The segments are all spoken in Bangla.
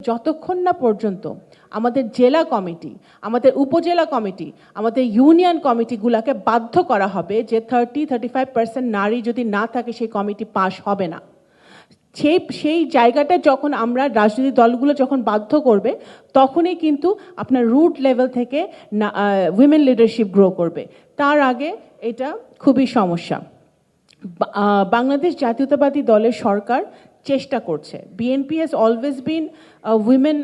যতক্ষণ না পর্যন্ত আমাদের জেলা কমিটি, আমাদের উপজেলা কমিটি, আমাদের ইউনিয়ন কমিটিগুলোকে বাধ্য করা হবে যে 30-35% নারী যদি না থাকে সেই কমিটি পাস হবে না। সেই জায়গাটা যখন আমরা রাজনৈতিক দলগুলো যখন বাধ্য করবে তখনই কিন্তু আপনার রুট লেভেল থেকে উইমেন লিডারশিপ গ্রো করবে। তার আগে এটা খুবই সমস্যা। বাংলাদেশ জাতীয়তাবাদী দলের সরকার চেষ্টা করছে, BNP has always been women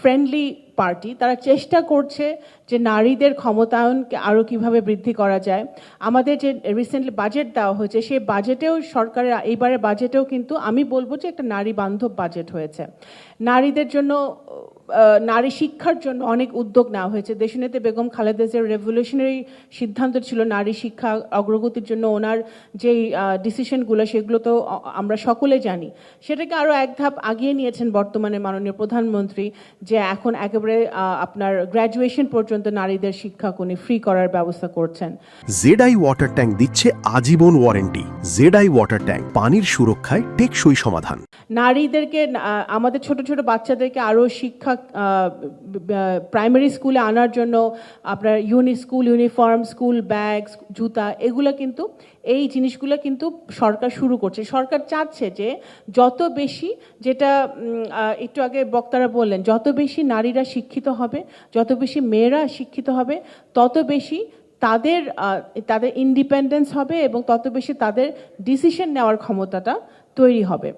friendly party. তারা চেষ্টা করছে যে নারীদের ক্ষমতায়নকে আরও কীভাবে বৃদ্ধি করা যায়। আমাদের যে রিসেন্টলি বাজেট দেওয়া হয়েছে সেই বাজেটেও সরকারের এইবারের বাজেটেও কিন্তু আমি বলবো যে একটা নারী বান্ধব বাজেট হয়েছে। নারীদের জন্য নারী শিক্ষার জন্য অনেক উদ্যোগ নেওয়া হয়েছে। দেশনেত্রী বেগম খালেদা জিয়ার রেভলিউশনারি সিদ্ধান্ত ছিল নারী শিক্ষা অগ্রগতির জন্য ওনার যেই ডিসিশনগুলো সেগুলো তো আমরা সকলে জানি। সেটাকে আরও এক ধাপ আগিয়ে নিয়েছেন বর্তমানে মাননীয় প্রধানমন্ত্রী, যে এখন একেবারে আপনার গ্র্যাজুয়েশন পর্যন্ত নারীদের শিক্ষা উনি ফ্রি করার ব্যবস্থা করছেন। জেডআই ওয়াটার ট্যাঙ্ক দিচ্ছে আজীবন ওয়ারেন্টি। জেডআই ওয়াটার ট্যাঙ্ক, পানির সুরক্ষায় টেকসই সমাধান। নারীদেরকে, আমাদের ছোট ছোট বাচ্চাদেরকে আরও শিক্ষা প্রাইমারি স্কুলে আনার জন্য আপনার স্কুল ইউনিফর্ম, স্কুল ব্যাগ, জুতা, এগুলো কিন্তু এই জিনিসগুলো কিন্তু সরকার শুরু করছে। সরকার চাচ্ছে যে যত বেশি, যেটা একটু আগে বক্তারা বললেন, যত বেশি নারীরা শিক্ষিত হবে, যত বেশি মেয়েরা শিক্ষিত হবে, তত বেশি তাদের ইন্ডিপেন্ডেন্স হবে এবং তত বেশি তাদের ডিসিশন নেওয়ার ক্ষমতাটা তৈরি হবে।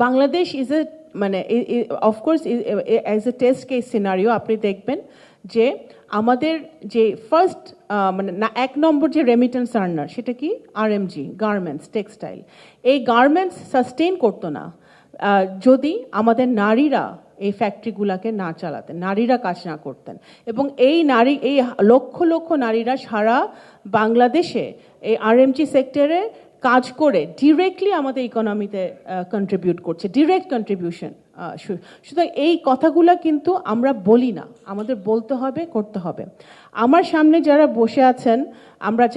Bangladesh is a of course as a test case scenario. আপনি দেখবেন যে আমাদের যে ফার্স্ট এক নম্বর যে রেমিটেন্স আর্নার সেটা কি আরএমজি, গার্মেন্টস, টেক্সটাইল। এই গার্মেন্টস সাস্টেইন করতো না যদি আমাদের নারীরা এই ফ্যাক্টরিগুলোকে না চালাতেন, নারীরা কাজ না করতেন। এবং এই লক্ষ লক্ষ নারীরা সারা বাংলাদেশে এই আরএমজি সেক্টরে কাজ করে ডিরেক্টলি আমাদের ইকোনমিতে কন্ট্রিবিউট করছে, ডিরেক্ট কন্ট্রিবিউশন। সুতরাং এই কথাগুলো কিন্তু আমরা বলি না, আমাদের বলতে হবে, করতে হবে। আমার সামনে যারা বসে আছেন, আপনারা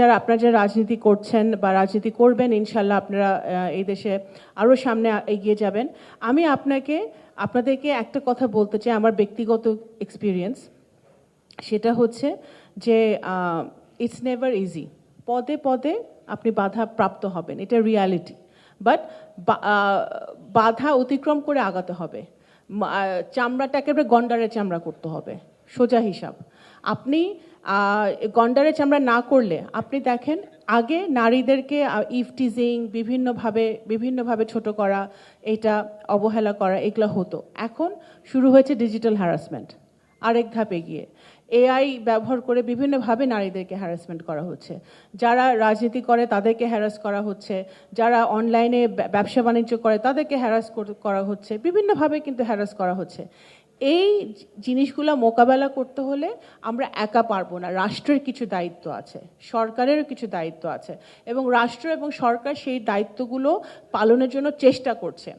যারা রাজনীতি করছেন বা রাজনীতি করবেন, ইনশাল্লাহ আপনারা এই দেশে আরও সামনে এগিয়ে যাবেন। আমি আপনাদেরকে একটা কথা বলতে চাই, আমার ব্যক্তিগত এক্সপিরিয়েন্স। সেটা হচ্ছে যে ইটস নেভার ইজি। পদে পদে আপনি বাধা প্রাপ্ত হবেন, এটা রিয়ালিটি। বাট বাধা অতিক্রম করে আগাতে হবে। চামড়াটা একেবারে গন্ডারের চামড়া করতে হবে, সোজা হিসাব। আপনি গন্ডারের চামড়া না করলে, আপনি দেখেন আগে নারীদেরকে ইফটিজিং, বিভিন্নভাবে ছোট করা, এটা অবহেলা করা, এগুলো হতো। এখন শুরু হয়েছে ডিজিটাল হ্যারাসমেন্ট, আরেক ধাপ এগিয়ে। এআই ব্যবহার করে বিভিন্নভাবে নারীদেরকে হ্যারাসমেন্ট করা হচ্ছে। যারা রাজনীতি করে তাদেরকে হ্যারাস করা হচ্ছে, যারা অনলাইনে ব্যবসা বাণিজ্য করে তাদেরকে হ্যারাস করা হচ্ছে, বিভিন্নভাবে কিন্তু হ্যারাস করা হচ্ছে। এই জিনিসগুলো মোকাবেলা করতে হলে আমরা একা পারবো না, রাষ্ট্রের কিছু দায়িত্ব আছে, সরকারেরও কিছু দায়িত্ব আছে এবং রাষ্ট্র এবং সরকার সেই দায়িত্বগুলো পালনের জন্য চেষ্টা করছে।